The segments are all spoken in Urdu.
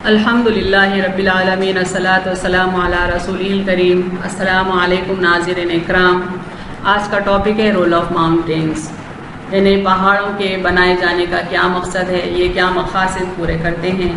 الحمدللہ رب العالمین الصلاۃ والسلام علی رسولہ الکریم۔ السلام علیکم ناظرین اکرام۔ آج کا ٹاپک ہے رول آف ماؤنٹینز، یعنی پہاڑوں کے بنائے جانے کا کیا مقصد ہے، یہ کیا مقاصد پورے کرتے ہیں،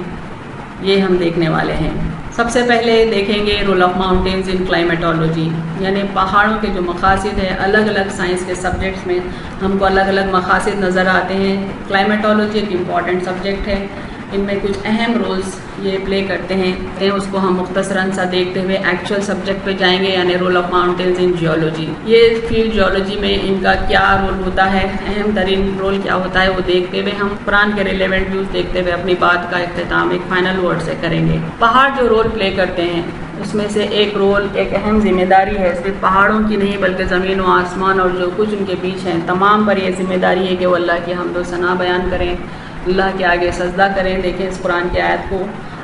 یہ ہم دیکھنے والے ہیں۔ سب سے پہلے دیکھیں گے رول آف ماؤنٹینز ان کلائمیٹولوجی، یعنی پہاڑوں کے جو مقاصد ہیں الگ الگ سائنس کے سبجیکٹس میں ہم کو الگ الگ مقاصد نظر آتے ہیں۔ کلائمیٹولوجی ایک امپورٹنٹ سبجیکٹ ہے، ان میں کچھ اہم رولز یہ پلے کرتے ہیں، اس کو ہم مختصراً سا دیکھتے ہوئے ایکچوئل سبجیکٹ پہ جائیں گے، یعنی role of mountains in geology. یہ فیلڈ جیولوجی میں ان کا کیا رول ہوتا ہے، اہم ترین رول کیا ہوتا ہے، وہ دیکھتے ہوئے ہم قرآن کے ریلیونٹ ویوز دیکھتے ہوئے اپنی بات کا اختتام ایک فائنل ورڈ سے کریں گے۔ پہاڑ جو رول پلے کرتے ہیں اس میں سے ایک رول، ایک اہم ذمہ داری ہے، صرف پہاڑوں کی نہیں بلکہ زمین و آسمان اور جو کچھ ان کے بیچ ہیں تمام پر یہ ذمہ داری ہے کہ وہ اللہ کی حمد و ثنا بیان کریں، اللہ کے آگے سجدہ کریں۔ دیکھیں اس قرآن کی آیت کو،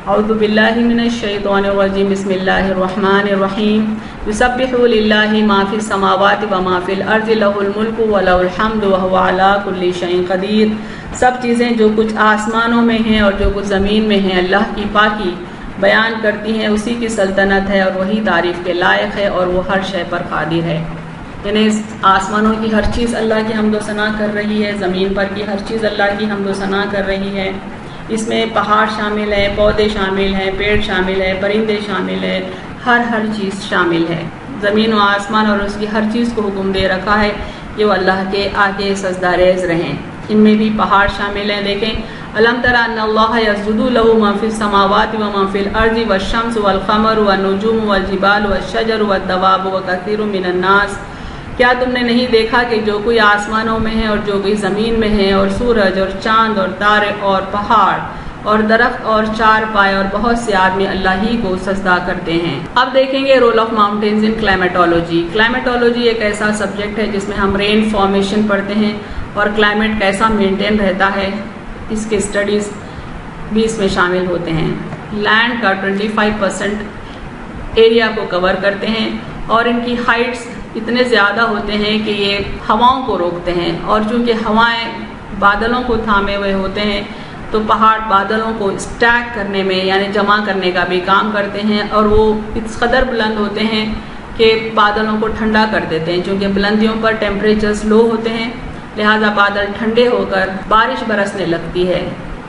اعوذ باللہ من الشیطان الرجیم، بسم اللہ الرحمن الرحیم، یسبح للہ ما فی السماوات وما فی الارض لہ الملک ولہ الحمد وہو علی کل شیء قدیر۔ سب چیزیں جو کچھ آسمانوں میں ہیں اور جو کچھ زمین میں ہیں اللہ کی پاکی بیان کرتی ہیں، اسی کی سلطنت ہے اور وہی تعریف کے لائق ہے اور وہ ہر شے پر قادر ہے۔ یعنی آسمانوں کی ہر چیز اللہ کی حمد و ثنا کر رہی ہے، زمین پر کی ہر چیز اللہ کی حمد و ثنا کر رہی ہے۔ اس میں پہاڑ شامل ہے، پودے شامل ہیں، پیڑ شامل ہے، پرندے شامل ہے، ہر چیز شامل ہے۔ زمین و آسمان اور اس کی ہر چیز کو حکم دے رکھا ہے کہ وہ اللہ کے آگے سجدہ ریز رہیں۔ ان میں بھی پہاڑ شامل ہیں۔ دیکھیں، الم تر ان اللہ یسجد لہ ما فی السماوات وما فی الارض والشمس والقمر والنجوم والجبال والشجر والدواب وکثیر من الناس۔ کیا تم نے نہیں دیکھا کہ جو کوئی آسمانوں میں ہے اور جو کوئی زمین میں ہے، اور سورج اور چاند اور تارے اور پہاڑ اور درخت اور چار پائے اور بہت سے آدمی اللہ ہی کو سجدہ کرتے ہیں۔ اب دیکھیں گے رول آف ماؤنٹینز ان کلائمیٹولوجی۔ کلائمیٹولوجی ایک ایسا سبجیکٹ ہے جس میں ہم رین فارمیشن پڑھتے ہیں اور کلائمیٹ کیسا مینٹین رہتا ہے، اس کے اسٹڈیز بھی اس میں شامل ہوتے ہیں۔ لینڈ کا 25% ایریا کو کور کرتے ہیں اور ان کی ہائٹس اتنے زیادہ ہوتے ہیں کہ یہ ہواؤں کو روکتے ہیں، اور چونکہ ہوائیں بادلوں کو تھامے ہوئے ہوتے ہیں تو پہاڑ بادلوں کو اسٹیک کرنے میں یعنی جمع کرنے کا بھی کام کرتے ہیں، اور وہ اس قدر بلند ہوتے ہیں کہ بادلوں کو ٹھنڈا کر دیتے ہیں۔ چونکہ بلندیوں پر ٹیمپریچرز لو ہوتے ہیں لہٰذا بادل ٹھنڈے ہو کر بارش برسنے لگتی ہے۔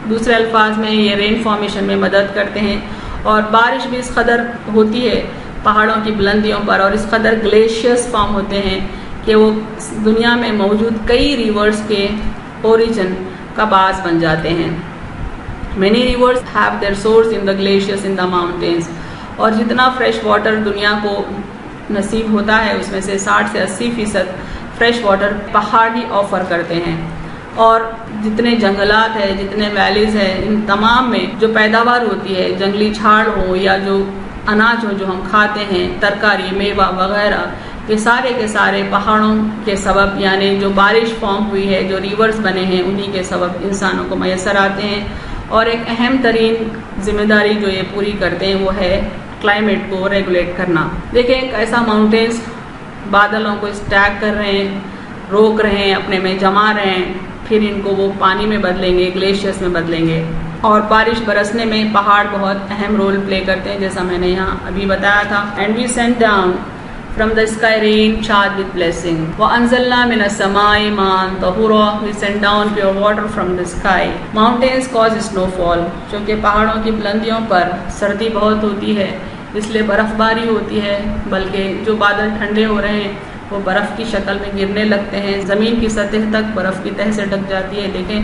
دوسرے الفاظ میں یہ رین فارمیشن میں مدد کرتے ہیں، اور بارش بھی اس قدر ہوتی ہے پہاڑوں کی بلندیوں پر اور اس قدر گلیشیئرز فارم ہوتے ہیں کہ وہ دنیا میں موجود کئی ریورز کے اوریجن کا باعث بن جاتے ہیں۔ many rivers have their source in the glaciers in the mountains۔ اور جتنا فریش واٹر دنیا کو نصیب ہوتا ہے اس میں سے 60 سے 80% فریش واٹر پہاڑ ہی آفر کرتے ہیں، اور جتنے جنگلات ہیں، جتنے ویلیز ہیں، ان تمام میں جو پیداوار ہوتی ہے، جنگلی جھاڑ ہو یا جو اناج ہو جو ہم کھاتے ہیں، ترکاری، میوہ وغیرہ، یہ سارے کے سارے پہاڑوں کے سبب، یعنی جو بارش فارم ہوئی ہے، جو ریورز بنے ہیں، انہی کے سبب انسانوں کو میسر آتے ہیں۔ اور ایک اہم ترین ذمہ داری جو یہ پوری کرتے ہیں وہ ہے کلائمیٹ کو ریگولیٹ کرنا۔ دیکھیں ایک ایسا ماؤنٹینز بادلوں کو اسٹیک کر رہے ہیں، روک رہے ہیں، اپنے میں جما رہے ہیں، پھر ان کو وہ پانی میں بدلیں گے، گلیشیئرز میں بدلیں گے، اور بارش برسنے میں پہاڑ بہت اہم رول پلے کرتے ہیں، جیسا میں نے یہاں ابھی بتایا تھا۔ And we send down from the sky rain charged with blessing وَأَنزَلْنَا مِنَ السَّمَاءِ مَاءً طَهُورًا۔ We send down pure water from the sky۔ Mountains cause snowfall۔ چونکہ پہاڑوں کی بلندیوں پر سردی بہت ہوتی ہے اس لیے برف باری ہوتی ہے، بلکہ جو بادل ٹھنڈے ہو رہے ہیں وہ برف کی شکل میں گرنے لگتے ہیں، زمین کی سطح تک برف کی تہ سے ڈھک جاتی ہے۔ دیکھیں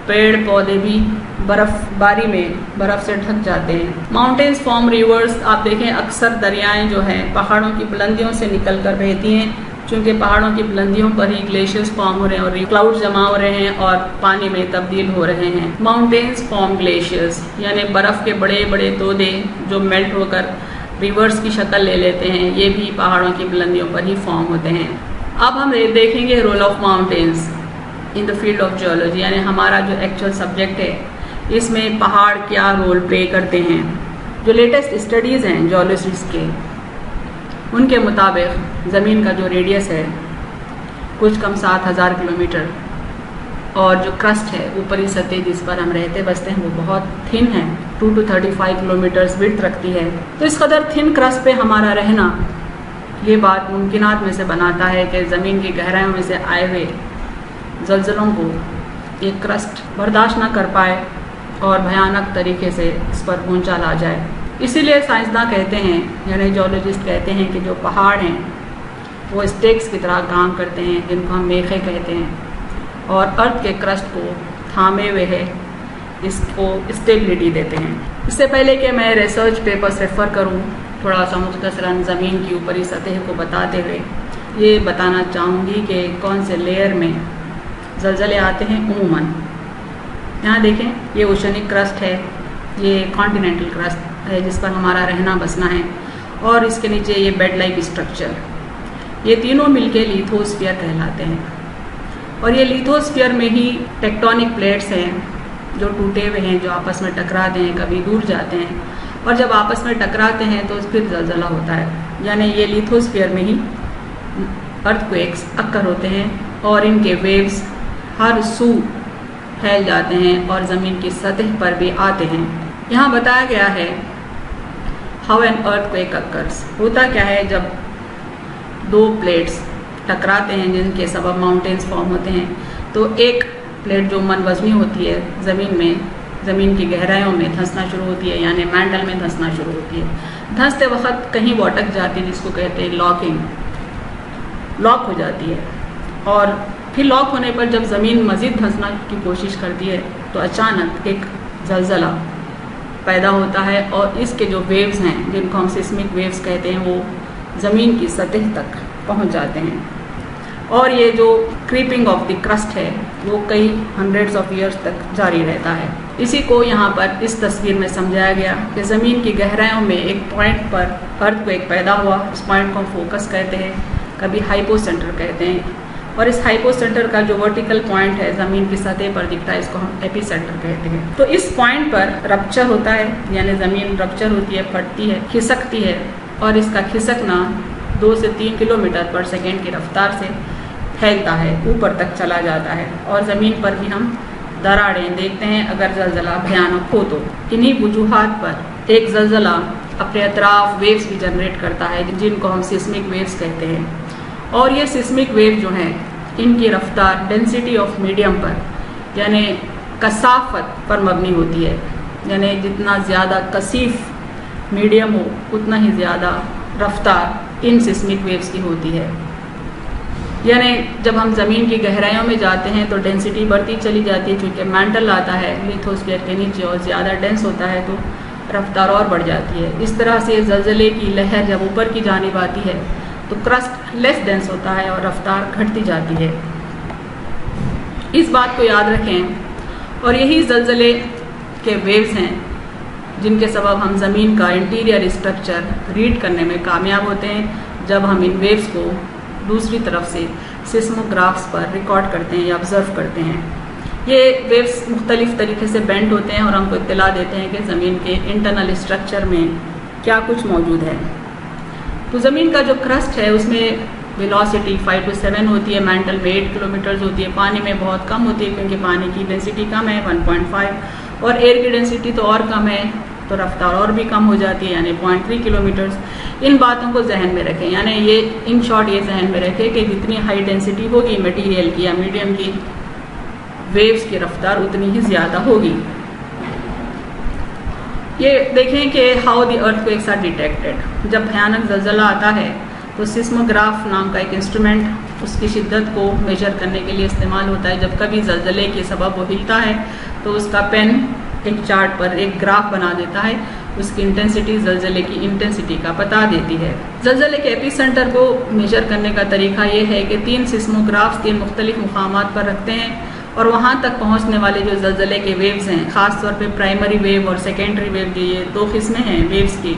پیڑ پودے بھی برف باری میں برف سے ڈھک جاتے ہیں۔ Mountains form rivers. آپ دیکھیں اکثر دریائیں جو ہیں پہاڑوں کی بلندیوں سے نکل کر بہتی ہیں، چونکہ پہاڑوں کی بلندیوں پر ہی گلیشیئرز فارم ہو رہے ہیں اور کلاؤڈ جمع ہو رہے ہیں اور پانی میں تبدیل ہو رہے ہیں۔ ماؤنٹینز فارم گلیشیئرز، یعنی برف کے بڑے بڑے تودے جو میلٹ ہو کر ریورز کی شکل لے لیتے ہیں، یہ بھی پہاڑوں کی بلندیوں پر ہی فارم ہوتے ہیں۔ اب ہم دیکھیں گے role of mountains in the field of geology, یعنی ہمارا جو ایکچوئل سبجیکٹ ہے اس میں پہاڑ کیا رول پلے کرتے ہیں۔ جو لیٹسٹ اسٹڈیز ہیں جیولوجسٹ کے، ان کے مطابق زمین کا جو ریڈیس ہے کچھ کم 7000 کلومیٹر، اور جو کرسٹ ہے اوپری سطح جس پر ہم رہتے بستے ہیں وہ بہت تھن ہے، 2 to 35 کلومیٹرز وڈتھ رکھتی ہے. تو اس قدر تھن کرسٹ پہ ہمارا رہنا یہ بات ممکنات میں سے بناتا ہے کہ زمین کی گہرائیوں میں سے آئے ہوئے زلزلوں کو یہ کرسٹ برداشت نہ کر پائے اور بھیانک طریقے سے اس پر بھونچال آ جائے. اسی لیے سائنسداں کہتے ہیں، یعنی جیولوجسٹ کہتے ہیں کہ جو پہاڑ ہیں وہ اسٹیکس کی طرح کام کرتے ہیں جن کو ہم میخیں کہتے ہیں، اور ارتھ کے کرسٹ کو تھامے ہوئے ہے، اس کو اسٹیبلٹی دیتے ہیں. اس سے پہلے کہ میں ریسرچ پیپرز ریفر کروں، تھوڑا سا مختصراً زمین کی اوپری سطح کو بتاتے ہوئے یہ بتانا چاہوں گی کہ کون سے لیئر میں زلزلے آتے ہیں عموماً. یہاں دیکھیں، یہ اوشنک کرسٹ ہے، یہ کانٹیننٹل کرسٹ ہے جس پر ہمارا رہنا بسنا ہے، اور اس کے نیچے یہ بیڈ لائک اسٹرکچر. یہ تینوں مل کے لیتھوسفیئر کہلاتے ہیں، اور یہ لیتھوسفیئر میں ہی ٹیکٹونک پلیٹس ہیں جو ٹوٹے ہوئے ہیں، جو آپس میں ٹکراتے ہیں، کبھی دور جاتے ہیں، اور جب آپس میں ٹکراتے ہیں تو پھر زلزلہ ہوتا ہے. یعنی یہ لیتھوسفیئر میں ہی ارتھ کویکس اکر ہوتے ہیں، اور ان کے ویوز ہر سو پھیل جاتے ہیں اور زمین کی سطح پر بھی آتے ہیں. یہاں بتایا گیا ہے how an earth quick occurs. ہوتا کیا ہے جب دو پلیٹس ٹکراتے ہیں جن کے سبب ماؤنٹینز فارم ہوتے ہیں، تو ایک پلیٹ جو من وزنی ہوتی ہے زمین میں، زمین کی گہرائیوں میں دھنسنا شروع ہوتی ہے، یعنی مینٹل میں دھنسنا شروع ہوتی ہے. دھنستے وقت کہیں وہ اٹک جاتی ہے جس کو کہتے ہیں لاک ہو جاتی ہے، اور پھر لاک ہونے پر جب زمین مزید دھنسنا کی کوشش کرتی ہے تو اچانک ایک زلزلہ پیدا ہوتا ہے، اور اس کے جو ویوز ہیں جن کو ہم سسمک ویوز کہتے ہیں وہ زمین کی سطح تک پہنچ جاتے ہیں. اور یہ جو کریپنگ آف دی کرسٹ ہے وہ کئی ہنڈریڈز آف ایئرس تک جاری رہتا ہے. اسی کو یہاں پر اس تصویر میں سمجھایا گیا کہ زمین کی گہرائیوں میں ایک پوائنٹ پر ارتھ کویک پیدا ہوا. اس پوائنٹ کو ہم فوکس کہتے ہیں، کبھی ہائپو سینٹر کہتے ہیں، اور اس ہائپو سینٹر کا جو ورٹیکل پوائنٹ ہے زمین کی سطح پر دکھتا ہے اس کو ہم ایپی سینٹر کہتے ہیں. تو اس پوائنٹ پر رپچر ہوتا ہے، یعنی زمین رپچر ہوتی ہے، پھٹتی ہے، کھسکتی ہے، اور اس کا کھسکنا 2 سے 3 کلومیٹر پر سیکنڈ کی رفتار سے پھیلتا ہے، اوپر تک چلا جاتا ہے، اور زمین پر بھی ہم دراڑیں دیکھتے ہیں اگر زلزلہ بھیانک ہو تو. انہی وجوہات پر ایک زلزلہ اپنے اطراف ویوز بھی جنریٹ کرتا ہے جن کو ہم سسمک ویوز کہتے ہیں. اور یہ سسمک ویو جو ہیں ان کی رفتار ڈینسٹی آف میڈیم پر، یعنی کثافت پر مبنی ہوتی ہے. یعنی جتنا زیادہ کثیف میڈیم ہو اتنا ہی زیادہ رفتار ان سسمک ویوز کی ہوتی ہے. یعنی جب ہم زمین کی گہرائیوں میں جاتے ہیں تو ڈینسٹی بڑھتی چلی جاتی ہے، چونکہ مینٹل آتا ہے لیتھوسفیئر کے نیچے اور زیادہ ڈینس ہوتا ہے تو رفتار اور بڑھ جاتی ہے. اس طرح سے زلزلے کی لہر جب اوپر کی جانب آتی ہے تو کرسٹ لیس ڈینس ہوتا ہے اور رفتار گھٹتی جاتی ہے. اس بات کو یاد رکھیں، اور یہی زلزلے کے ویوز ہیں جن کے سبب ہم زمین کا انٹیریئر اسٹرکچر ریڈ کرنے میں کامیاب ہوتے ہیں جب ہم ان ویوز کو دوسری طرف سے سیسموگرافس پر ریکارڈ کرتے ہیں یا آبزرو کرتے ہیں. یہ ویوز مختلف طریقے سے بینڈ ہوتے ہیں اور ہم کو اطلاع دیتے ہیں کہ زمین کے انٹرنل اسٹرکچر میں کیا کچھ موجود ہے. تو زمین کا جو کرسٹ ہے اس میں ویلاسٹی 5 to 7 ہوتی ہے، مینٹل میں 8 کلومیٹرز ہوتی ہے، پانی میں بہت کم ہوتی ہے کیونکہ پانی کی ڈینسٹی کم ہے 1.5، اور ایئر کی ڈینسٹی تو اور کم ہے تو رفتار اور بھی کم ہو جاتی ہے یعنی 0.3 کلومیٹرز. ان باتوں کو ذہن میں رکھیں، یعنی یہ ان شارٹ یہ ذہن میں رکھیں کہ جتنی ہائی ڈینسٹی ہوگی میٹیریل کی یا میڈیم کی، ویوز کی رفتار اتنی ہی زیادہ ہوگی. یہ دیکھیں کہ how the earthquakes are detected. جب بھیانک زلزلہ آتا ہے تو سیسموگراف نام کا ایک انسٹرومنٹ اس کی شدت کو میجر کرنے کے لیے استعمال ہوتا ہے. جب کبھی زلزلے کے سبب وہ ہلتا ہے تو اس کا پین ایک چارٹ پر ایک گراف بنا دیتا ہے، اس کی انٹینسٹی زلزلے کی انٹینسٹی کا بتا دیتی ہے. زلزلے کے ایپی سینٹر کو میجر کرنے کا طریقہ یہ ہے کہ 3 سیسموگرافس 3 مختلف مقامات پر رکھتے ہیں، اور وہاں تک پہنچنے والے جو زلزلے کے ویوز ہیں، خاص طور پہ پرائمری ویو اور سیکنڈری ویو، جو یہ 2 قسمیں ہیں ویوز کی،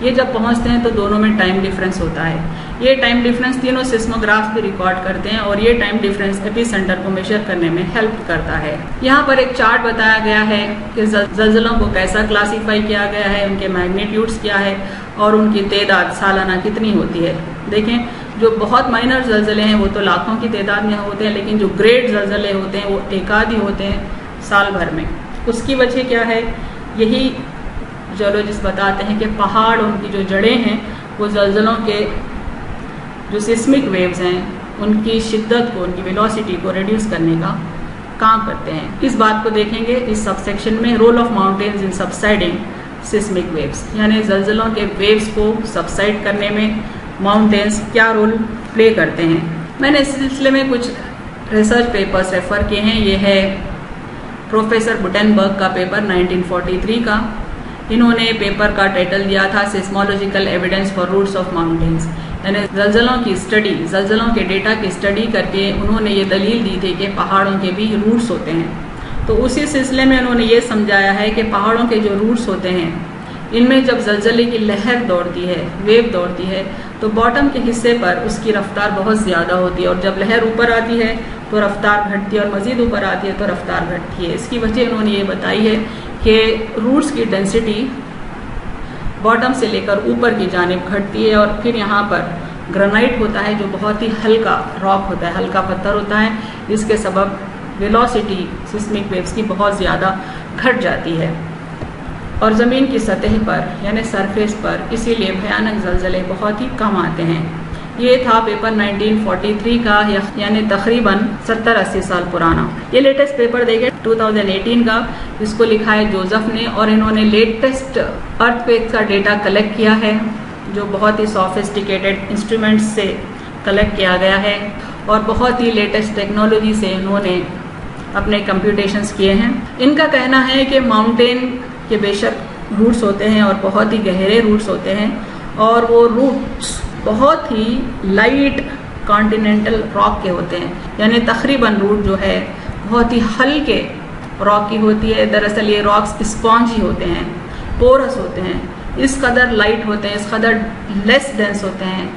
یہ جب پہنچتے ہیں تو دونوں میں ٹائم ڈیفرنس ہوتا ہے. یہ ٹائم ڈیفرنس تینوں سیسموگرافس بھی ریکارڈ کرتے ہیں، اور یہ ٹائم ڈیفرنس ایپی سینٹر کو میجر کرنے میں ہیلپ کرتا ہے. یہاں پر ایک چارٹ بتایا گیا ہے کہ زلزلوں کو کیسا کلاسیفائی کیا گیا ہے، ان کے میگنیٹیوڈز کیا ہے اور ان کی تعداد سالانہ کتنی ہوتی ہے. دیکھیں جو بہت مائنر زلزلے ہیں وہ تو لاکھوں کی تعداد میں ہوتے ہیں، لیکن جو گریٹ زلزلے ہوتے ہیں وہ ایک آدھ ہی ہوتے ہیں سال بھر میں۔ اس کی وجہ کیا ہے؟ یہی جیولوجسٹ بتاتے ہیں کہ پہاڑ، ان کی جو جڑیں ہیں وہ زلزلوں کے جو سسمک ویوز ہیں ان کی شدت کو، ان کی ویلوسٹی کو ریڈیوس کرنے کا کام کرتے ہیں۔ اس بات کو دیکھیں گے اس سب سیکشن میں، role of mountains in subsiding seismic waves, یعنی زلزلوں کے ویوز کو سبسائڈ کرنے میں ماؤنٹینز کیا رول پلے کرتے ہیں۔ میں نے اس سلسلے میں کچھ ریسرچ پیپرز ریفر کیے ہیں۔ یہ ہے پروفیسر گوٹنبرگ کا پیپر 1943 کا۔ انہوں نے پیپر کا ٹائٹل دیا تھا seismological evidence for roots of mountains, یعنی زلزلوں کی اسٹڈی، زلزلوں کے ڈیٹا کی اسٹڈی کر کے انہوں نے یہ دلیل دی تھی کہ پہاڑوں کے بھی روٹس ہوتے ہیں۔ تو اسی سلسلے میں انہوں نے یہ سمجھایا ہے کہ پہاڑوں کے جو روٹس ہوتے ہیں ان میں جب زلزلے کی لہر دوڑتی ہے، ویو دوڑتی ہے، تو باٹم کے حصے پر اس کی رفتار بہت زیادہ ہوتی ہے، اور جب لہر اوپر آتی ہے تو رفتار گھٹتی ہے، اور مزید اوپر آتی ہے تو رفتار گھٹتی ہے۔ اس کی وجہ انہوں نے یہ بتائی ہے کہ روٹس کی ڈینسٹی باٹم سے لے کر اوپر کی جانب گھٹتی ہے، اور پھر یہاں پر گرانائٹ ہوتا ہے جو بہت ہی ہلکا راک ہوتا ہے، ہلکا پتھر ہوتا ہے، جس کے سبب ویلوسٹی سسمک ویوز کی بہت زیادہ گھٹ جاتی ہے، اور زمین کی سطح پر یعنی سرفیس پر اسی لیے بھیانک زلزلے بہت ہی کم آتے ہیں۔ یہ تھا پیپر 1943 کا، یعنی تقریباً 70-80 سال پرانا۔ یہ لیٹسٹ پیپر دیکھیں 2018 کا، جس کو لکھا ہے جوزف نے، اور انہوں نے لیٹسٹ ارتھ کویک کا ڈیٹا کلیکٹ کیا ہے جو بہت ہی سوفسٹیکیٹڈ انسٹرومنٹس سے کلیکٹ کیا گیا ہے، اور بہت ہی لیٹسٹ ٹیکنالوجی سے انہوں نے اپنے کمپیوٹیشنز کیے ہیں۔ ان کا کہنا ہے کہ ماؤنٹین کے بے شک روٹس ہوتے ہیں اور بہت ہی گہرے روٹس ہوتے ہیں، اور وہ روٹس بہت ہی لائٹ کانٹیننٹل راک کے ہوتے ہیں، یعنی تقریباً روٹ جو ہے بہت ہی ہلکے راک کی ہوتی ہے۔ دراصل یہ راکس اسپونجی ہوتے ہیں، پورس ہوتے ہیں، اس قدر لائٹ ہوتے ہیں، اس قدر لیس ڈینس ہوتے ہیں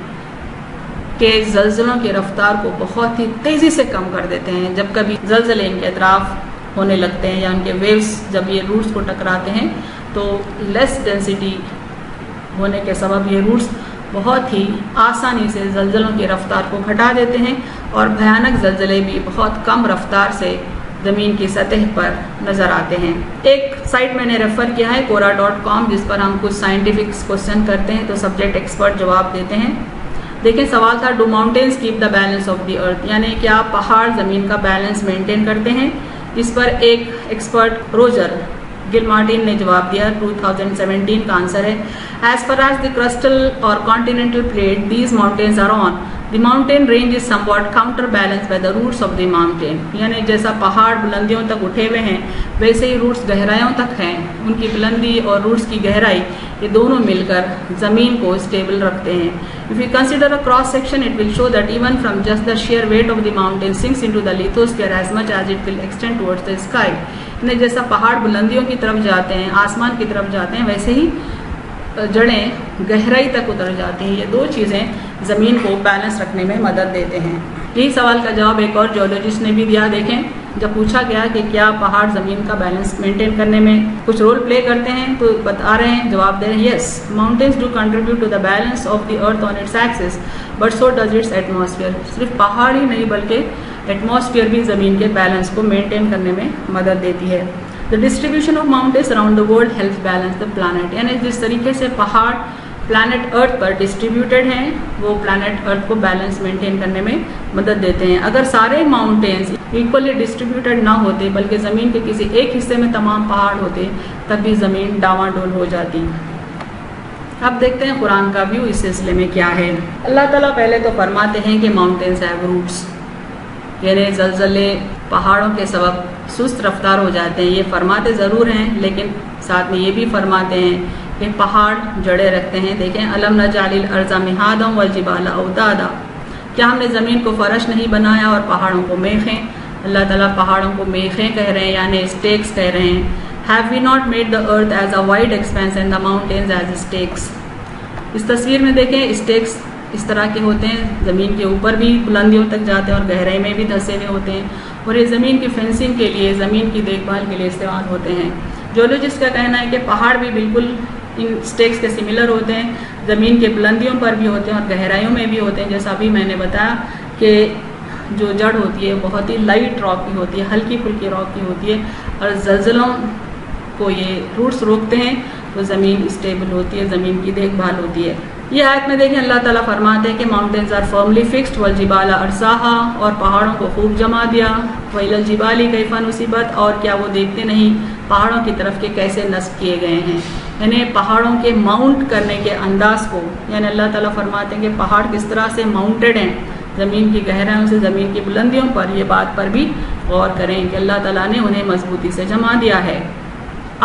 کہ زلزلوں کی رفتار کو بہت ہی تیزی سے کم کر دیتے ہیں۔ جب کبھی زلزلے ان کے اطراف ہونے لگتے ہیں یا ان کے ویوز جب یہ روٹس کو ٹکراتے ہیں تو لیس ڈینسٹی ہونے کے سبب یہ روٹس بہت ہی آسانی سے زلزلوں کی رفتار کو گھٹا دیتے ہیں، اور بھیانک زلزلے بھی بہت کم رفتار سے زمین کی سطح پر نظر آتے ہیں۔ ایک سائٹ میں نے ریفر کیا ہے quora.com، جس پر ہم کچھ سائنٹیفک کوسچن کرتے ہیں تو سبجیکٹ ایکسپرٹ جواب دیتے ہیں۔ دیکھیں سوال تھا do mountains keep the balance of the earth, یعنی کیا پہاڑ زمین کا بیلنس مینٹین کرتے ہیں؟ اس پر ایک ایکسپرٹ روجر گل مارٹن نے جواب دیا، 2017 کا آنسر ہے as per as the crustal اور continental plate these mountains are on the mountain range is somewhat counterbalance by the roots of the mountain, یعنی جیسا پہاڑ بلندیوں تک اٹھے ہوئے ہیں ویسے ہی روٹس گہرائیوں تک ہیں، ان کی بلندی اور روٹس کی گہرائی یہ دونوں مل کر زمین کو اسٹیبل رکھتے ہیں۔ If you consider a cross section, it will show that even from just the sheer weight of the mountain sinks into the lithosphere as much as it will extend towards the sky. یعنی جیسا پہاڑ بلندیوں کی طرف جاتے ہیں، آسمان کی طرف جاتے ہیں، ویسے ہی جڑیں گہرائی تک اتر جاتی ہیں۔ یہ دو چیزیں زمین کو بیلنس رکھنے میں مدد دیتے ہیں۔ یہی سوال کا جواب ایک اور جیولوجسٹ نے بھی دیا۔ دیکھیں جب پوچھا گیا کہ کیا پہاڑ زمین کا بیلنس مینٹین کرنے میں کچھ رول پلے کرتے ہیں تو بتا رہے ہیں، جواب دے رہے ہیں yes mountains do contribute to the balance of the earth on its axis but so does its atmosphere. صرف پہاڑ ہی نہیں بلکہ ایٹماسفیئر بھی زمین کے بیلنس کو مینٹین کرنے میں مدد دیتی ہے۔ The distribution of mountains around the world helps balance the planet، یعنی جس طریقے سے پہاڑ پلانٹ ارتھ پر ڈسٹریبیوٹیڈ ہیں وہ پلانٹ ارتھ کو بیلنس مینٹین کرنے میں مدد دیتے ہیں۔ اگر سارے ماؤنٹینز ایکولی ڈسٹریبیوٹیڈ نہ ہوتے بلکہ زمین کے کسی ایک حصے میں تمام پہاڑ ہوتے تب بھی زمین ڈاواں ڈول ہو جاتی۔ اب دیکھتے ہیں قرآن کا ویو اس سلسلے میں کیا ہے۔ اللہ تعالیٰ پہلے تو فرماتے ہیں کہ ماؤنٹینز ہیو روٹس، یعنی زلزلے پہاڑوں کے سبب سست رفتار ہو جاتے ہیں، یہ فرماتے ضرور ہیں لیکن ساتھ میں یہ بھی فرماتے ہیں کہ پہاڑ جڑے رکھتے ہیں۔ دیکھیں الم نجعل الارض مہادا والجبال اوتادا، کیا ہم نے زمین کو فرش نہیں بنایا اور پہاڑوں کو میخیں؟ اللہ تعالیٰ پہاڑوں کو میخیں کہہ رہے ہیں یعنی اسٹیکس کہہ رہے ہیں۔ Have we not made the earth as a wide expanse and the mountains as stakes؟ اس تصویر میں دیکھیں اسٹیکس اس طرح کے ہوتے ہیں، زمین کے اوپر بھی بلندیوں تک جاتے ہیں اور گہرائی میں بھی دھسے ہوئے ہوتے ہیں، اور یہ زمین کی فینسنگ کے لیے، زمین کی دیکھ بھال کے لیے استعمال ہوتے ہیں۔ جیولوجسٹ کا کہنا ہے کہ پہاڑ بھی بالکل ان اسٹیکس کے سملر ہوتے ہیں۔ زمین کے بلندیوں پر بھی ہوتے ہیں اور گہرائیوں میں بھی ہوتے ہیں. جیسا ابھی میں نے بتایا کہ جو جڑ ہوتی ہے بہت ہی لائٹ راک کی ہوتی ہے, ہلکی پھلکی راک کی ہوتی ہے, اور زلزلوں کو یہ روٹس روکتے ہیں تو زمین اسٹیبل ہوتی ہے, زمین کی دیکھ بھال ہوتی ہے. یہ آیت میں دیکھیں اللہ تعالیٰ فرماتے ہیں کہ ماؤنٹینز آر فرملی فکسڈ والجبال ارساہا, اور پہاڑوں کو خوب جما دیا. وَإِلَى الْجِبَالِ كَيْفَ نُصِبَتْ, اور کیا وہ دیکھتے نہیں پہاڑوں کی طرف کے کیسے نصب کیے گئے ہیں, یعنی پہاڑوں کے ماؤنٹ کرنے کے انداز کو, یعنی اللہ تعالیٰ فرماتے ہیں کہ پہاڑ کس طرح سے ماؤنٹڈ ہیں زمین کی گہرائیوں سے زمین کی بلندیوں پر. یہ بات پر بھی غور کریں کہ اللہ تعالیٰ نے انہیں مضبوطی سے جما دیا ہے.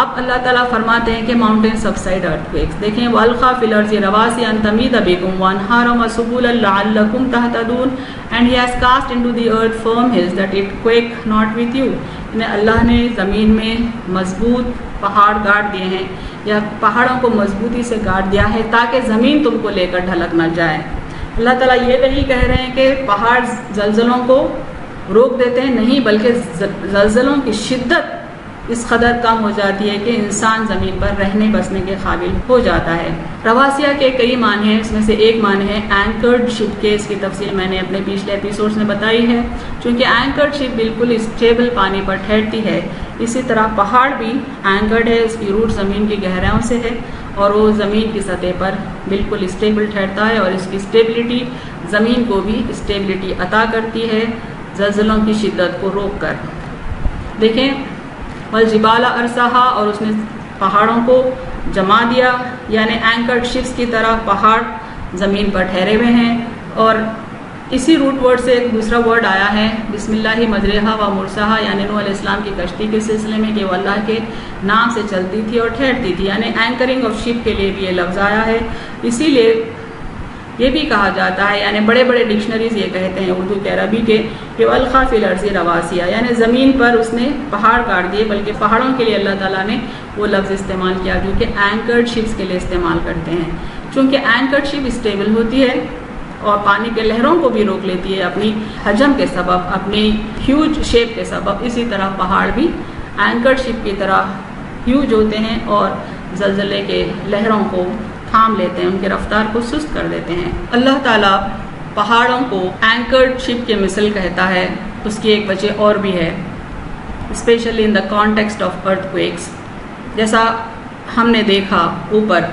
اب اللہ تعالیٰ فرماتے ہیں کہ ماؤنٹین سبسائڈ ارتھکویکس. دیکھیں وَأَلْقَىٰ فِي الْأَرْضِ رَوَاسِيَ أَن تَمِيدَ بِكُمْ وَأَنْهَارًا وَسُبُلًا لَعَلَّكُمْ تَهْتَدُونَ and he has cast into the earth firm hills that it quake not with you. یعنی اللہ نے زمین میں مضبوط پہاڑ گاڑ دیے ہیں, یا پہاڑوں کو مضبوطی سے گاڑ دیا ہے تاکہ زمین تم کو لے کر ڈھلک نہ جائے. اللہ تعالیٰ یہ نہیں کہہ رہے ہیں کہ پہاڑ زلزلوں کو روک دیتے ہیں, نہیں, بلکہ زلزلوں کی شدت اس قدر کم ہو جاتی ہے کہ انسان زمین پر رہنے بسنے کے قابل ہو جاتا ہے. رواسیہ کے کئی معنی ہیں, اس میں سے ایک معنی ہے اینکرڈ شپ کے. اس کی تفصیل میں نے اپنے پچھلے ایپیسوڈز میں بتائی ہے. چونکہ اینکرڈ شپ بالکل اسٹیبل پانی پر ٹھہرتی ہے, اسی طرح پہاڑ بھی اینکرڈ ہے, اس کی روٹ زمین کی گہرائیوں سے ہے اور وہ زمین کی سطح پر بالکل اسٹیبل ٹھہرتا ہے, اور اس کی اسٹیبلٹی زمین کو بھی اسٹیبلٹی عطا کرتی ہے زلزلوں کی شدت کو روک کر. دیکھیں والجبال ارساہا, اور اس نے پہاڑوں کو جما دیا, یعنی اینکرڈ شپس کی طرح پہاڑ زمین پر ٹھہرے ہوئے ہیں. اور اسی روٹ ورڈ سے ایک دوسرا ورڈ آیا ہے بسم اللہ مجریہا و مرساہا, یعنی نوح علیہ السلام کی کشتی کے سلسلے میں کہ وہ اللہ کے نام سے چلتی تھی اور ٹھہرتی تھی, یعنی اینکرنگ آف شپ کے لیے بھی یہ لفظ آیا ہے. اسی لیے یہ بھی کہا جاتا ہے, یعنی بڑے بڑے ڈکشنریز یہ کہتے ہیں اردو کے عربی کے کہ وَأَلْقَىٰ فِي الْأَرْضِ رَوَاسِيَ, یعنی زمین پر اس نے پہاڑ کاٹ دیے, بلکہ پہاڑوں کے لیے اللہ تعالیٰ نے وہ لفظ استعمال کیا جو کہ اینکرڈ شپس کے لیے استعمال کرتے ہیں. چونکہ اینکرڈ شپ اسٹیبل ہوتی ہے اور پانی کے لہروں کو بھی روک لیتی ہے اپنی حجم کے سبب, اپنی ہیوج شیپ کے سبب, اسی طرح پہاڑ بھی اینکرڈ شپ کی طرح ہیوج ہوتے ہیں اور زلزلے کے لہروں کو تھام لیتے ہیں, ان کی رفتار کو سست کر دیتے ہیں. اللہ تعالیٰ پہاڑوں کو اینکرڈ شپ کے مثل کہتا ہے. اس کی ایک وجہ اور بھی ہے, especially in the context of earthquakes. جیسا ہم نے دیکھا اوپر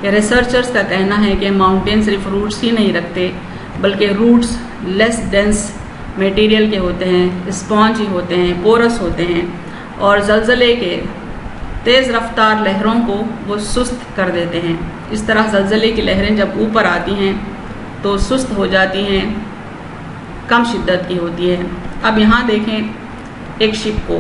کہ ریسرچرز کا کہنا ہے کہ ماؤنٹین صرف روٹس ہی نہیں رکھتے, بلکہ روٹس لیس ڈینس میٹیریل کے ہوتے ہیں, اسپونجی ہوتے ہیں, پورس ہوتے ہیں, اور زلزلے کے تیز رفتار لہروں کو وہ سست کر دیتے ہیں. اس طرح زلزلے کی لہریں جب اوپر آتی ہیں تو سست ہو جاتی ہیں, کم شدت کی ہوتی ہے. اب یہاں دیکھیں ایک شپ کو,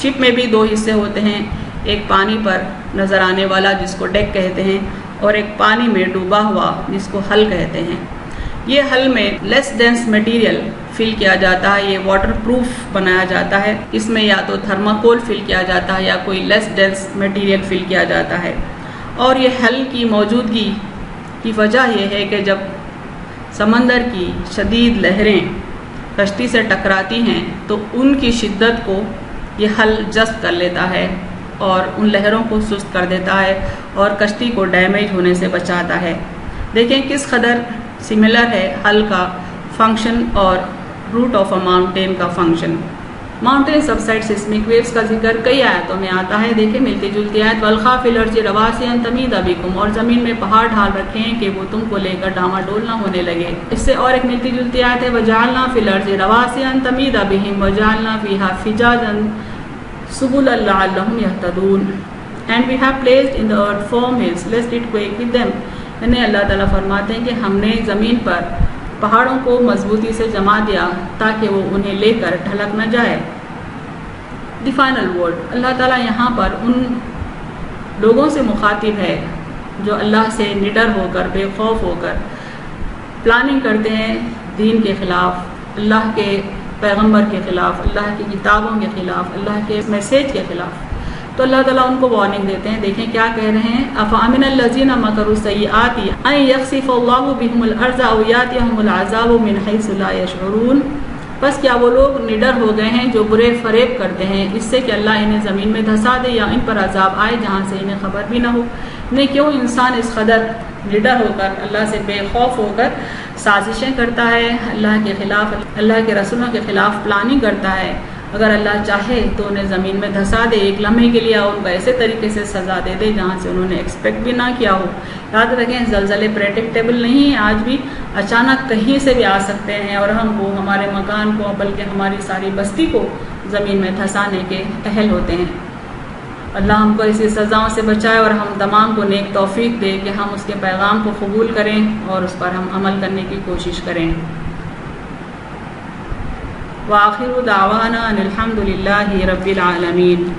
شپ میں بھی دو حصے ہوتے ہیں, ایک پانی پر نظر آنے والا جس کو ڈیک کہتے ہیں, اور ایک پانی میں ڈوبا ہوا جس کو ہل کہتے ہیں. یہ ہل میں لیس ڈینس مٹیریل فل کیا جاتا ہے, یہ واٹر پروف بنایا جاتا ہے. اس میں یا تو تھرماکول فل کیا جاتا ہے یا کوئی لیس ڈینس مٹیریل فل کیا جاتا ہے. اور یہ ہل کی موجودگی کی وجہ یہ ہے کہ جب سمندر کی شدید لہریں کشتی سے ٹکراتی ہیں تو ان کی شدت کو یہ ہل جذب کر لیتا ہے اور ان لہروں کو سست کر دیتا ہے اور کشتی کو ڈیمیج ہونے سے بچاتا ہے. دیکھیں کس قدر سملر ہے ہل کا فنکشن اور روٹ آف اے ماؤنٹین کا فنکشن. ماؤنٹین سبسائڈ سسمک ویوز کا ذکر کئی آیتوں میں آتا ہے. دیکھیں ملتی جلتی آیت وَأَلْقَىٰ فِي الْأَرْضِ رَوَاسِيَ أَن تَمِيدَ بِكُمْ, اور زمین میں پہاڑ ڈھال رکھے ہیں کہ وہ تم کو لے کر ڈاما ڈول نہ ہونے لگے. اس سے اور ایک ملتی جلتی آیت ہے وَجَعَلْنَا فِي الْأَرْضِ رَوَاسِيَ أَن تَمِيدَ بِهِمْ وَجَعَلْنَا فِيهَا فِجَاجًا سُبُلًا لَعَلَّهُمْ يَهْتَدُونَ and we have placed in the earth firm hills lest it quake with them. یعنی اللہ تعالیٰ فرماتے ہیں کہ ہم نے زمین پر پہاڑوں کو مضبوطی سے جما دیا تاکہ وہ انہیں لے کر ڈھلک نہ جائے. دی فائنل ورڈ, اللہ تعالیٰ یہاں پر ان لوگوں سے مخاطب ہے جو اللہ سے نڈر ہو کر, بے خوف ہو کر پلاننگ کرتے ہیں دین کے خلاف, اللہ کے پیغمبر کے خلاف, اللہ کی کتابوں کے خلاف, اللہ کے میسیج کے خلاف. تو اللہ تعالیٰ ان کو وارننگ دیتے ہیں. دیکھیں کیا کہہ رہے ہیں, افامن الذین مکروا السیئات ان یخسف اللہ بہم الارض او یاتیہم العذاب من حیث لا یشعرون. بس کیا وہ لوگ نڈر ہو گئے ہیں جو برے فریب کرتے ہیں اس سے کہ اللہ انہیں زمین میں دھسا دے یا ان پر عذاب آئے جہاں سے انہیں خبر بھی نہ ہو. نہیں کیوں انسان اس قدر نڈر ہو کر اللہ سے بے خوف ہو کر سازشیں کرتا ہے, اللہ کے خلاف, اللہ کے رسولوں کے خلاف پلاننگ کرتا ہے. اگر اللہ چاہے تو انہیں زمین میں دھسا دے ایک لمحے کے لیے, اور ان کو ایسے طریقے سے سزا دے دے جہاں سے انہوں نے ایکسپیکٹ بھی نہ کیا ہو. یاد رکھیں زلزلے پریڈکٹیبل نہیں ہیں, آج بھی اچانک کہیں سے بھی آ سکتے ہیں اور ہم کو, ہمارے مکان کو, بلکہ ہماری ساری بستی کو زمین میں دھسانے کے اہل ہوتے ہیں. اللہ ہم کو ایسی سزاؤں سے بچائے اور ہم تمام کو نیک توفیق دے کہ ہم اس کے پیغام کو قبول کریں اور اس پر ہم عمل کرنے کی کوشش کریں. وآخر دعوانا ان الحمد للہ رب العالمین.